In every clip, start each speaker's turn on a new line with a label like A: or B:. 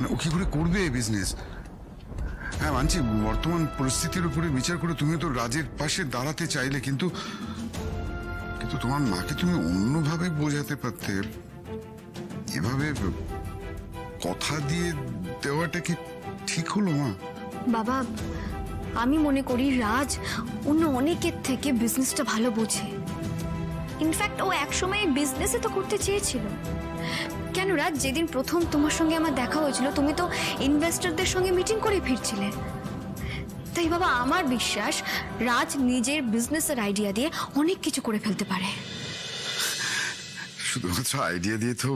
A: মানে ও কি করে করবে এই বিজনেস? হ্যাঁ মানছি, বর্তমান পরিস্থিতির উপরে বিচার করে তুমি তো রাজের পাশে দাঁড়াতে চাইলে, কিন্তু কিন্তু তোমার মাকে তুমি অন্যভাবে বোঝাতে পারতে। এভাবে কথা দিয়ে দেওয়াটা কি ঠিক হলো মা?
B: বাবা, আমি মনে করি রাজ অন্য অনেকের থেকে বিজনেসটা ভালো বোঝে। ইনফ্যাক্ট ও একসময় বিজনেসে তো করতে চেয়েছিল। কেন রাজ, যেদিন প্রথম তোমার সঙ্গে আমার দেখা হয়েছিল তুমি তো ইনভেস্টরদের সঙ্গে মিটিং করে ফিরছিলে। তাই বাবা, আমার বিশ্বাস রাজ নিজের বিজনেসের আইডিয়া দিয়ে অনেক কিছু করে ফেলতে পারে।
A: শুধুমাত্র আইডিয়া দিয়ে তো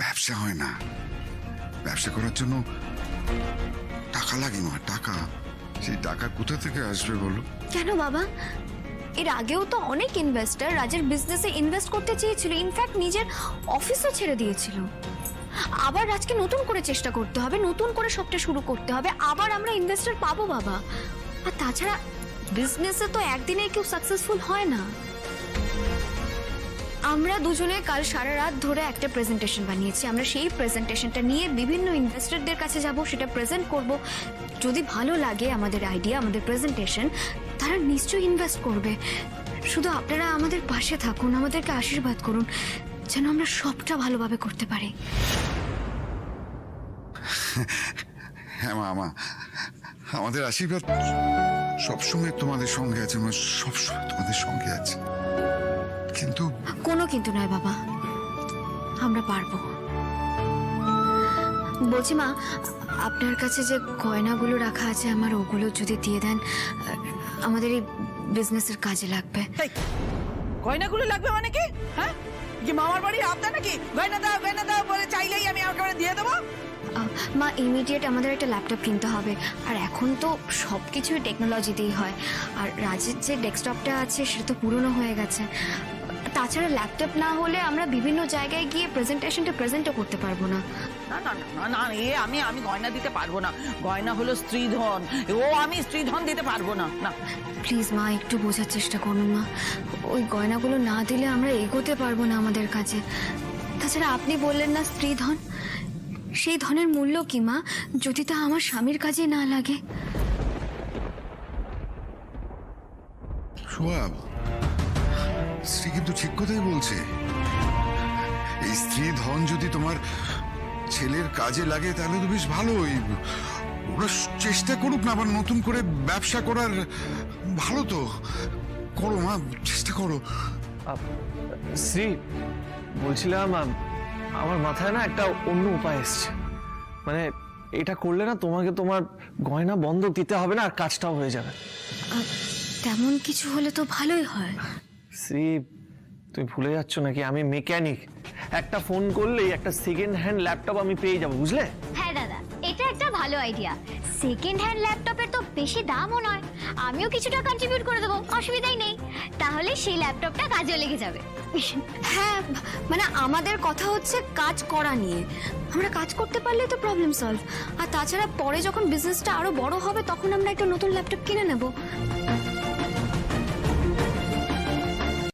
A: ব্যবসা হয় না। ব্যবসা করার জন্য টাকা লাগে মা, টাকা। সেই টাকা কোথা থেকে আসবে বলো?
B: কেন বাবা, এর আগেও তো অনেক ইনভেস্টর রাজের বিজনেসে ইনভেস্ট করতে চেয়েছিল, ইনফ্যাক্ট নিজের অফিসও ছেড়ে দিয়েছিল। আবার রাজকে নতুন করে চেষ্টা করতে হবে, নতুন করে সবটা শুরু করতে হবে, আবার আমরা ইনভেস্টর পাবো বাবা। আর তাছাড়া বিজনেসে তো একদিনে কেউ সাকসেসফুল হয় না। আমরা দুজনে কাল সারা রাত ধরে একটা প্রেজেন্টেশন বানিয়েছি। আমরা সেই প্রেজেন্টেশনটা নিয়ে বিভিন্ন ইনভেস্টরদের কাছে যাব, সেটা প্রেজেন্ট করব। যদি ভালো লাগে আমাদের আইডিয়া, আমাদের প্রেজেন্টেশন, তারা নিশ্চয়ই ইনভেস্ট করবে। শুধু আপনারা আমাদের পাশে থাকুন, আমাদেরকে আশীর্বাদ করুন, যেন আমরা সবটা ভালোভাবে করতে পারি।
A: হ্যাঁ মা, আমাদের আশীর্বাদ সবসময় তোমাদের সঙ্গে আছে, আমরা সবসময় তোমাদের সঙ্গে আছি। কিন্তু
B: কোনো কিন্তু নয় বাবা, আমরা পারবো। বলছি মা, আপনার কাছে যে গয়নাগুলো রাখা আছে আমার, ওগুলো যদি দিয়ে দেন, আমাদের এই বিজনেসের কাজে লাগবে।
C: গয়নাগুলো লাগবে মানে কি? হ্যাঁ, কি মামার বাড়ির আবদা নাকি? গয়না দাও বলে চাইলেই আমি একেবারে দিয়ে দেবো?
B: মা, ইমিডিয়েট আমাদের একটা ল্যাপটপ কিনতে হবে। আর এখন তো সব কিছুই টেকনোলজিতেই হয়। আর রাজের যে ডেস্কটপটা আছে সেটা তো পুরনো হয়ে গেছে। তাছাড়া ল্যাপটপ না হলে আমরা বিভিন্ন জায়গায় গিয়ে প্রেজেন্টেশনটা প্রেজেন্টও করতে পারবো না।
C: না না না না, আমি গয়না দিতে পারবো না। গয়না হলো স্ত্রীধন, আমি স্ত্রীধন দিতে পারবো না। না
B: প্লিজ মা, একটু বোঝার চেষ্টা করুন মা। ওই গয়নাগুলো না দিলে আমরা এগোতে পারবো না আমাদের কাছে। তাছাড়া আপনি বললেন না স্ত্রীধন, সেই ধনের মূল্য কি মা, যদি তা আমার স্বামীর কাজে না লাগে?
A: সোহাব, স্ত্রী কিন্তু ঠিক কথাই বলছে। এই স্ত্রী ধন যদি তোমার ছেলের কাজে লাগে তাহলে তো বেশ ভালোই। ওরা চেষ্টা করুক না আবার নতুন করে ব্যবসা করার। ভালো তো, করো মা, চেষ্টা করো।
D: শ্রী, বলছিলাম আমার মাথায় না একটা অন্য উপায় এসছে। মানে এটা করলে না তোমাকে তোমার গয়না বন্ধক দিতে হবে না, আর কাজটাও হয়ে যাবে।
B: তেমন কিছু হলে তো ভালোই হয়।
D: শ্রী, তুমি ভুলে যাচ্ছ নাকি আমি মেকানিক? একটা ফোন করলেই একটা সেকেন্ড হ্যান্ড ল্যাপটপ আমি পেয়ে যাবো, বুঝলে?
E: হ্যাঁ দাদা, এটা একটা ভালো আইডিয়া। সেকেন্ড হ্যান্ড ল্যাপটপের তো বেশি দামও নয়, আমিও কিছুটা কন্ট্রিবিউট করে দেবো, অসুবিধাই নেই। তাহলে সেই ল্যাপটপটা কাজেও লেগে যাবে।
B: হ্যাঁ, মানে আমাদের কথা হচ্ছে কাজ করা নিয়ে। আমরা কাজ করতে পারলে তো প্রবলেম সলভ। আর তাছাড়া পরে যখন বিজনেসটা আরো বড় হবে তখন আমরা একটা নতুন ল্যাপটপ কিনে নেব।